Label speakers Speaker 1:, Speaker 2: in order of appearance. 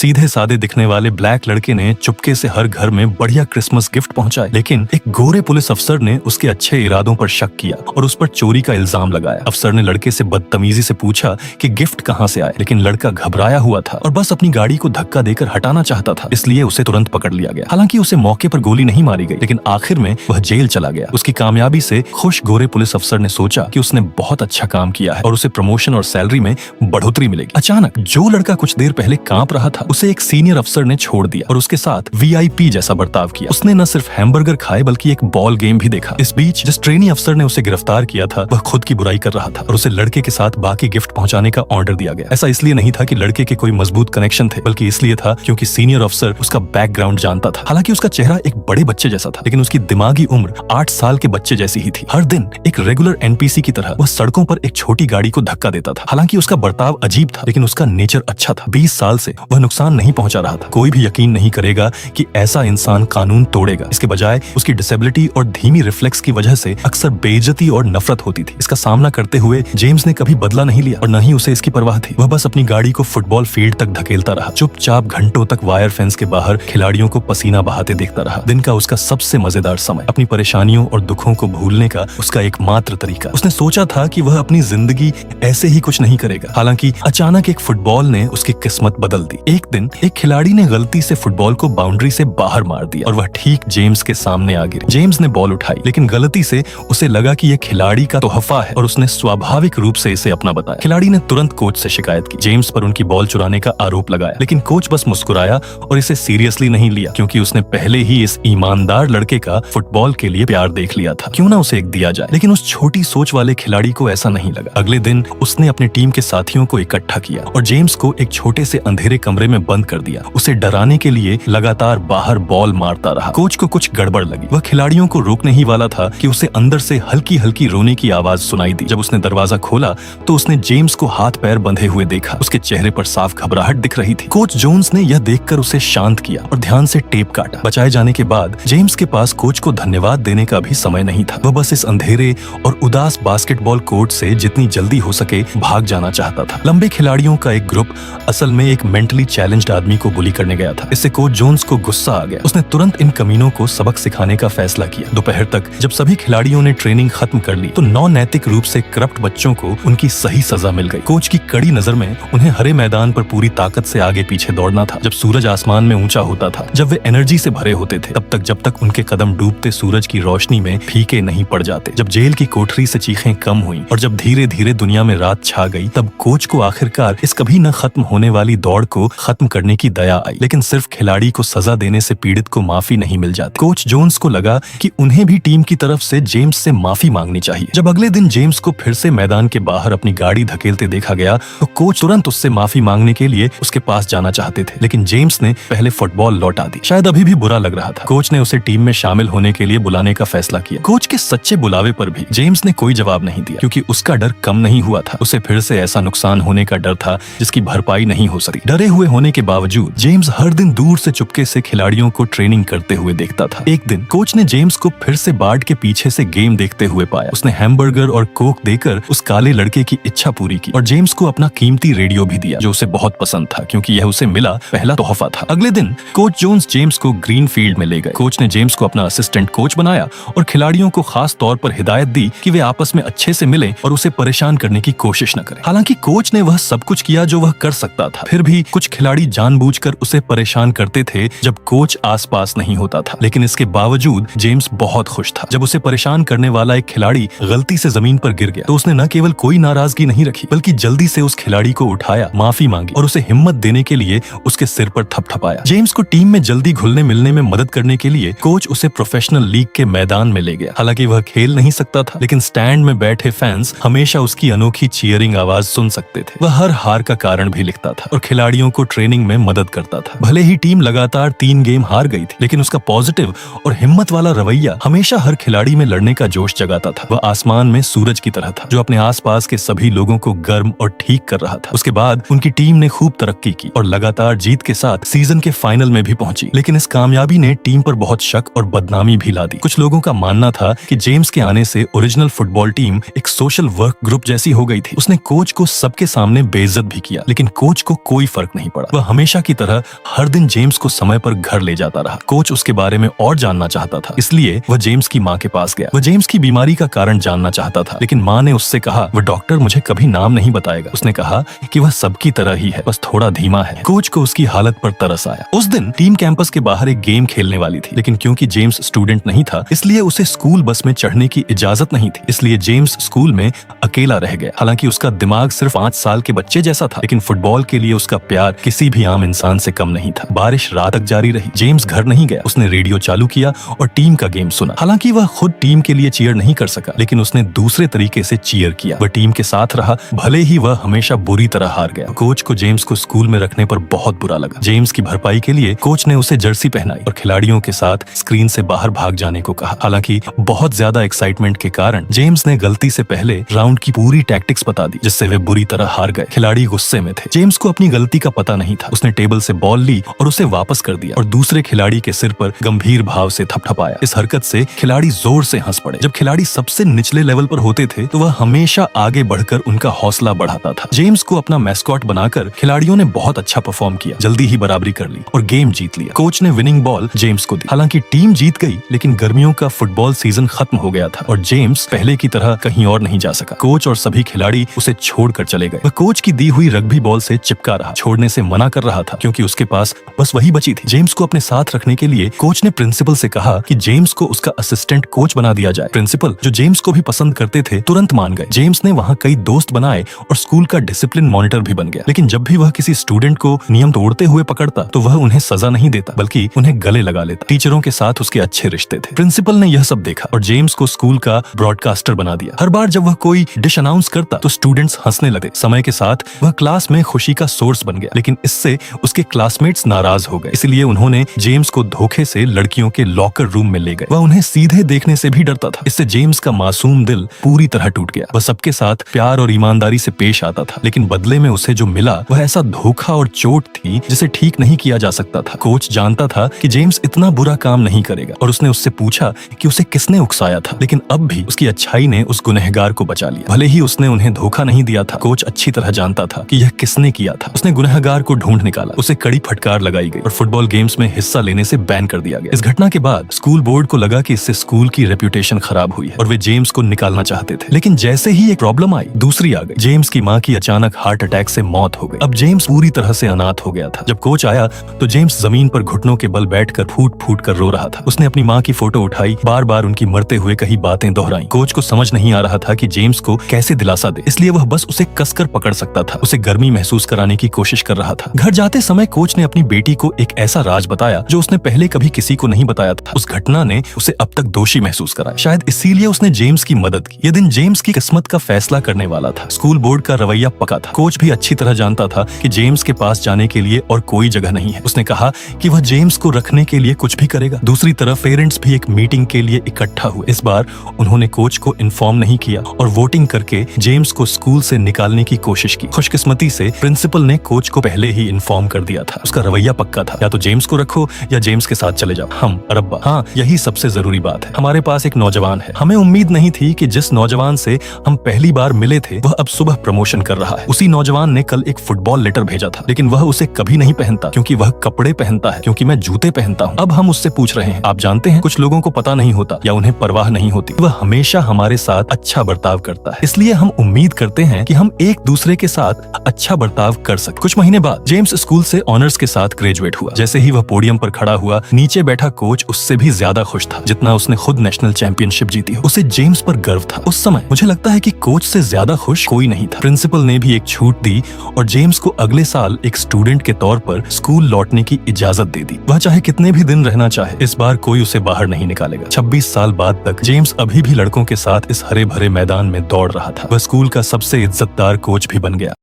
Speaker 1: सीधे सादे दिखने वाले ब्लैक लड़के ने चुपके से हर घर में बढ़िया क्रिसमस गिफ्ट पहुंचाए, लेकिन एक गोरे पुलिस अफसर ने उसके अच्छे इरादों पर शक किया और उस पर चोरी का इल्जाम लगाया। अफसर ने लड़के से बदतमीजी से पूछा कि गिफ्ट कहां से आए, लेकिन लड़का घबराया हुआ था और बस अपनी गाड़ी को धक्का देकर हटाना चाहता था, इसलिए उसे तुरंत पकड़ लिया गया। हालांकि उसे मौके पर गोली नहीं मारी गई, लेकिन आखिर में वह जेल चला गया। उसकी कामयाबी से खुश गोरे पुलिस अफसर ने सोचा कि उसने बहुत अच्छा काम किया है और उसे प्रमोशन और सैलरी में बढ़ोतरी मिलेगी। अचानक जो लड़का कुछ देर पहले कांप रहा था, उसे एक सीनियर अफसर ने छोड़ दिया और उसके साथ वीआईपी जैसा बर्ताव किया। उसने न सिर्फ हैमबर्गर खाए बल्कि एक बॉल गेम भी देखा। इस बीच जिस ट्रेनी अफसर ने उसे गिरफ्तार किया था, वह खुद की बुराई कर रहा था और उसे लड़के के साथ बाकी गिफ्ट पहुंचाने का ऑर्डर दिया गया। ऐसा इसलिए नहीं था कि लड़के के कोई मजबूत कनेक्शन थे, बल्कि इसलिए था क्योंकि सीनियर अफसर उसका बैकग्राउंड जानता था। हालांकि उसका चेहरा एक बड़े बच्चे जैसा था, लेकिन उसकी दिमागी उम्र 8 साल के बच्चे जैसी ही थी। हर दिन एक रेगुलर एनपीसी की तरह वह सड़कों पर एक छोटी गाड़ी को धक्का देता था। हालांकि उसका बर्ताव अजीब था, लेकिन उसका नेचर अच्छा था। 20 साल से वह नुकसान नहीं पहुंचा रहा था। कोई भी यकीन नहीं करेगा कि ऐसा इंसान कानून तोड़ेगा। इसके बजाय उसकी डिसेबिलिटी और धीमी रिफ्लेक्स की वजह से अक्सर बेइज्जती और नफरत होती थी। इसका सामना करते हुए जेम्स ने कभी बदला नहीं लिया और न ही उसे इसकी परवाह थी। वह बस अपनी गाड़ी को फुटबॉल फील्ड तक धकेलता रहा, चुपचाप घंटों तक वायर फेंस के बाहर खिलाड़ियों को पसीना बहाते देखता रहा। दिन का उसका सबसे मजेदार समय, अपनी परेशानियों और दुखों को भूलने का उसका एकमात्र तरीका। उसने सोचा था कि वह अपनी जिंदगी ऐसे ही कुछ नहीं करेगा। हालांकि अचानक एक फुटबॉल ने उसकी किस्मत बदल दी। एक दिन एक खिलाड़ी ने गलती से फुटबॉल को बाउंड्री से बाहर मार दिया और वह ठीक जेम्स के सामने आ गिरी। जेम्स ने बॉल उठाई, लेकिन गलती से उसे लगा कि यह खिलाड़ी का तोहफा है और उसने स्वाभाविक रूप से इसे अपना बताया। खिलाड़ी ने तुरंत कोच से शिकायत की। जेम्स पर उनकी बॉल चुराने का आरोप लगाया, लेकिन कोच बस मुस्कुराया और इसे सीरियसली नहीं लिया, क्योंकि उसने पहले ही इस ईमानदार लड़के का फुटबॉल के लिए प्यार देख लिया था। क्यों ना उसे एक दिया जाए। लेकिन उस छोटी सोच वाले खिलाड़ी को ऐसा नहीं लगा। अगले दिन उसने अपने टीम के साथियों को इकट्ठा किया और जेम्स को एक छोटे से अंधेरे कमरे में बंद कर दिया। उसे डराने के लिए लगातार बाहर बॉल मारता रहा। कोच को कुछ गड़बड़ लगी। वह खिलाड़ियों को रोकने ही वाला था कि उसे अंदर से हल्की हल्की रोने की आवाज सुनाई दी। जब उसने दरवाजा खोला तो उसने जेम्स को हाथ पैर बंधे हुए देखा। उसके चेहरे पर साफ घबराहट दिख रही थी। कोच जोन्स ने यह देखकर उसे शांत किया और ध्यान से टेप काटा। बचाए जाने के बाद जेम्स के पास कोच को धन्यवाद देने का भी समय नहीं था। वह बस इस अंधेरे और उदास बास्केटबॉल कोर्ट से जितनी जल्दी हो सके भाग जाना चाहता था। लंबे खिलाड़ियों का एक ग्रुप असल में एक मेंटली चैलेंज्ड आदमी को बुली करने गया था। इससे कोच जोन्स को गुस्सा आ गया। उसने तुरंत इन कमीनों को सबक सिखाने का फैसला किया। दोपहर तक जब सभी खिलाड़ियों ने ट्रेनिंग खत्म कर ली तो नौ नैतिक रूप से करप्ट बच्चों को उनकी सही सजा मिल गई। कोच की कड़ी नजर में उन्हें हरे मैदान पर पूरी ताकत से आगे पीछे दौड़ना था। जब सूरज आसमान में ऊंचा होता था, जब वे एनर्जी से भरे होते थे, तब तक जब तक उनके कदम डूबते सूरज की रोशनी में फीके नहीं पड़ जाते। जब जेल की कोठरी से चीखें कम हुई और जब धीरे धीरे दुनिया में रात छा गई, तब कोच को आखिरकार इस कभी न खत्म होने वाली दौड़ को खत्म करने की दया आई। लेकिन सिर्फ खिलाड़ी को सजा देने से पीड़ित को माफी नहीं मिल जाती। कोच जोन्स को लगा कि उन्हें भी टीम की तरफ से जेम्स से माफी मांगनी चाहिए। जब अगले दिन जेम्स को फिर से मैदान के बाहर अपनी गाड़ी धकेलते देखा गया तो कोच तुरंत उससे माफी मांगने के लिए उसके पास जाना चाहते थे, लेकिन जेम्स ने पहले फुटबॉल लौटा दी। शायद अभी भी बुरा लग रहा था। कोच ने उसे टीम में शामिल होने के लिए बुलाने का फैसला किया। कोच के सच्चे बुलावे पर भी जेम्स ने कोई जवाब नहीं दिया, क्योंकि उसका डर कम नहीं हुआ था। उसे फिर से ऐसा नुकसान होने का डर था जिसकी भरपाई नहीं हो सकी। डरे हुए होने के बावजूद जेम्स हर दिन दूर से चुपके से खिलाड़ियों को ट्रेनिंग करते हुए देखता था। एक दिन कोच ने जेम्स को फिर से बार्ड के पीछे से गेम देखते हुए पाया। उसने हैमबर्गर और कोक देकर उस काले लड़के की इच्छा पूरी की और जेम्स को अपना कीमती रेडियो भी दिया, जो उसे बहुत पसंद था, क्योंकि यह उसे मिला पहला तोहफा था। अगले दिन कोच जोन्स जेम्स को ग्रीन फील्ड में ले गए। कोच ने जेम्स को अपना असिस्टेंट कोच बनाया और खिलाड़ियों को खास तौर पर हिदायत दी कि वे आपस में अच्छे से मिलें और उसे परेशान करने की कोशिश न करें। हालांकि कोच ने वह सब कुछ किया जो वह कर सकता था, फिर भी कुछ खिलाड़ी जानबूझकर उसे परेशान करते थे जब कोच आसपास नहीं होता था। लेकिन इसके बावजूद जेम्स बहुत खुश था। जब उसे परेशान करने वाला एक खिलाड़ी गलती से जमीन पर गिर गया तो उसने न केवल कोई नाराजगी नहीं रखी, बल्कि जल्दी से उस खिलाड़ी को उठाया, माफी मांगी और उसे हिम्मत देने के लिए उसके सिर पर थपथपाया। जेम्स को टीम में जल्दी घुलने मिलने में मदद करने के लिए कोच उसे प्रोफेशनल लीग के मैदान में ले गया। हालांकि वह खेल नहीं सकता था, लेकिन स्टैंड में बैठे फैंस हमेशा उसकी अनोखी चीयरिंग आवाज सुन सकते थे। वह हर हार का कारण भी लिखता था और खिलाड़ियों को ट्रेनिंग में मदद करता था। भले ही टीम लगातार 3 गेम हार गई थी, लेकिन उसका पॉजिटिव और हिम्मत वाला रवैया हमेशा हर खिलाड़ी में लड़ने का जोश जगाता था। वह आसमान में सूरज की तरह था, जो अपने आसपास के सभी लोगों को गर्म और ठीक कर रहा था। उसके बाद उनकी टीम ने खूब तरक्की की और लगातार जीत के साथ सीजन के फाइनल में भी पहुंची। लेकिन इस कामयाबी ने टीम पर बहुत शक और बदनामी भी ला दी। कुछ लोगों का मानना था कि जेम्स के आने से ओरिजिनल फुटबॉल टीम एक सोशल वर्क ग्रुप जैसी हो गई थी। उसने कोच को सबके सामने बेइज्जत भी किया, लेकिन कोच को कोई फर्क नहीं पड़ा। वह हमेशा की तरह हर दिन जेम्स को समय पर घर ले जाता रहा। कोच उसके बारे में और जानना चाहता था, इसलिए वह जेम्स की माँ के पास गया। वह जेम्स की बीमारी का कारण जानना चाहता था, लेकिन माँ ने उससे कहा वह डॉक्टर मुझे कभी नाम नहीं बताएगा। उसने कहा कि वह सबकी तरह ही है, बस थोड़ा धीमा है। कोच को उसकी हालत पर तरस आया। उस दिन टीम कैंपस के बाहर एक गेम खेलने वाली थी, लेकिन क्योंकि जेम्स स्टूडेंट नहीं था, इसलिए उसे स्कूल बस में चढ़ने की इजाजत नहीं थी। इसलिए जेम्स स्कूल में अकेला रह गया। हालांकि उसका दिमाग सिर्फ 5 साल के बच्चे जैसा था, लेकिन फुटबॉल के लिए उसका प्यार किसी भी आम इंसान से कम नहीं था। बारिश रात तक जारी रही। जेम्स घर नहीं गया। उसने रेडियो चालू किया और टीम का गेम सुना। हालांकि वह खुद टीम के लिए चीयर नहीं कर सका, लेकिन उसने दूसरे तरीके से चीयर किया। वह टीम के साथ रहा, भले ही वह हमेशा बुरी तरह हार गया। कोच को जेम्स को स्कूल में रखने पर बहुत बुरा लगा। जेम्स की भरपाई के लिए कोच ने उसे जर्सी पहनाई और खिलाड़ियों के साथ स्क्रीन से बाहर भाग जाने को कहा। हालांकि बहुत ज्यादा एक्साइटमेंट के कारण जेम्स ने गलती से पहले राउंड की पूरी टैक्टिक्स बता दी, जिससे वे बुरी तरह हार गए। खिलाड़ी गुस्से में थे। जेम्स को अपनी गलती का पता नहीं था। उसने टेबल से बॉल ली और उसे वापस कर दिया और दूसरे खिलाड़ी के सिर पर गंभीर भाव से थपथपाया। इस हरकत से खिलाड़ी जोर से हंस पड़े। जब खिलाड़ी सबसे निचले लेवल पर होते थे तो वह हमेशा आगे बढ़कर उनका हौसला बढ़ाता था। जेम्स को अपना मैस्कॉट बनाकर खिलाड़ियों ने बहुत अच्छा परफॉर्म किया, जल्दी ही बराबरी कर ली और गेम जीत लिया। कोच ने विनिंग बॉल जेम्स को दी। हालांकि टीम जीत गई, लेकिन गर्मियों का फुटबॉल सीजन खत्म हो गया था और जेम्स पहले की तरह कहीं और नहीं जा सका। कोच और सभी खिलाड़ी उसे छोड़कर चले गए। वह कोच की दी हुई रग्बी बॉल से चिपका रहा, छोड़ने से मना कर रहा था क्योंकि उसके पास बस वही बची थी। जेम्स को अपने साथ रखने के लिए कोच ने प्रिंसिपल से कहा कि जेम्स को उसका असिस्टेंट कोच बना दिया जाए। प्रिंसिपल, जो जेम्स को भी पसंद करते थे, तुरंत मान गए। जेम्स ने वहाँ कई दोस्त बनाए और स्कूल का डिसिप्लिन मॉनिटर भी बन गया। लेकिन जब भी वह किसी स्टूडेंट को नियम तोड़ते हुए पकड़ता तो वह उन्हें सजा नहीं देता, बल्कि उन्हें गले लगा लेता। टीचरों के साथ उसके अच्छे रिश्ते थे। प्रिंसिपल ने यह सब देखा और जेम्स को स्कूल का ब्रॉडकास्टर बना दिया। हर बार जब वह कोई डिश अनाउंस करता तो स्टूडेंट्स हंसने लगे। समय के साथ वह क्लास में खुशी का सोर्स बन गया, लेकिन इससे उसके क्लासमेट्स नाराज हो गए। इसलिए उन्होंने जेम्स को धोखे से लड़कियों के लॉकर रूम में ले गए। वह उन्हें सीधे देखने से भी डरता था। इससे जेम्स का मासूम दिल पूरी तरह टूट गया। वह सबके साथ प्यार और ईमानदारी से पेश आता था, लेकिन बदले में उसे जो मिला वह ऐसा धोखा और चोट थी जिसे ठीक नहीं किया जा सकता था। कोच जानता था कि जेम्स इतना बुरा काम नहीं करेगा और उसने उससे पूछा कि उसे किसने उकसाया था, लेकिन अब भी उसकी अच्छाई ने उस गुनहगार को बचा लिया। भले ही उसने उन्हें धोखा नहीं दिया था, कोच अच्छी तरह जानता था कि यह किसने किया था। उसने गुनहगार को ढूंढ निकाला, उसे कड़ी फटकार लगाई गई और फुटबॉल गेम्स में हिस्सा लेने से बैन कर दिया गया। इस घटना के बाद स्कूल बोर्ड को लगा कि इससे स्कूल की रेप्यूटेशन खराब हुई है और वे जेम्स को निकालना चाहते थे। लेकिन जैसे ही एक प्रॉब्लम आई, दूसरी आ गई। जेम्स की माँ की अचानक हार्ट अटैक से मौत हो गई। अब जेम्स पूरी तरह से अनाथ हो गया था। जब कोच आया तो जेम्स जमीन पर घुटनों के बल बैठकर फूट फूट कर रो रहा था। उसने अपनी माँ की फोटो उठाई, बार बार उनकी मरते हुए कही बातें दोहराई। कोच को समझ नहीं आ रहा था कि जेम्स को कैसे दिलासा दे, इसलिए वह बस उसे कसकर पकड़ सकता था। उसे गर्मी महसूस कराने की कोशिश कर रहा था। घर जाते समय कोच ने अपनी बेटी को एक ऐसा राज बताया जो उसने पहले कभी किसी को नहीं बताया था। उस घटना ने उसे अब तक दोषी महसूस कराया। शायद इसीलिए उसने जेम्स की मदद की। यह दिन जेम्स की किस्मत का फैसला करने वाला था। स्कूल बोर्ड का रवैया पका था। कोच भी अच्छी तरह जानता था कि जेम्स के पास जाने के लिए और कोई जगह नहीं है। उसने कहा कि वह जेम्स को रखने के लिए कुछ भी करेगा। दूसरी तरफ पेरेंट्स भी एक मीटिंग के लिए इकट्ठा हुए। इस बार उन्होंने कोच को इन्फॉर्म नहीं किया और वोटिंग करके जेम्स को स्कूल से निकालने की कोशिश की। खुशकिस्मती से प्रिंसिपल ने कोच को पहले ही इन्फॉर्म कर दिया था। उसका रवैया पक्का था, या तो जेम्स को रखो या जेम्स के साथ चले जाओ। हम अरब्बा, हाँ यही सबसे जरूरी बात है। हमारे पास एक नौजवान है। हमें उम्मीद नहीं थी कि जिस नौजवान से हम पहली बार मिले थे वह अब सुबह प्रमोशन कर रहा है। उसी नौजवान ने कल एक फुटबॉल लेटर भेजा था, लेकिन वह उसे कभी नहीं पहनता क्योंकि वह कपड़े पहनता है, क्योंकि मैं जूते पहनता हूँ। अब हम उससे पूछ रहे हैं। आप जानते हैं, कुछ लोगों को पता नहीं होता या उन्हें परवाह नहीं होती। वह हमेशा हमारे साथ अच्छा बर्ताव करता है, इसलिए हम उम्मीद करते हैं कि हम एक दूसरे के साथ अच्छा बर्ताव कर सके। कुछ महीने बाद जेम्स स्कूल से ऑनर्स के साथ ग्रेजुएट हुआ। जैसे ही वह पोडियम पर खड़ा हुआ, नीचे बैठा कोच उससे भी ज्यादा खुश था जितना उसने खुद नेशनल चैंपियनशिप जीती हो। उसे जेम्स पर गर्व था। उस समय मुझे लगता है कि कोच से ज्यादा खुश कोई नहीं था। प्रिंसिपल ने भी एक छूट दी और जेम्स को अगले साल एक स्टूडेंट के तौर पर स्कूल लौटने की इजाजत दे दी। वह चाहे कितने भी दिन रहना चाहे, इस बार कोई उसे बाहर नहीं निकालेगा। 26 साल बाद तक जेम्स अभी भी लड़कों के साथ इस हरे भरे मैदान में दौड़ रहा था। वह स्कूल का सबसे इज्जतदार कोच भी बन गया।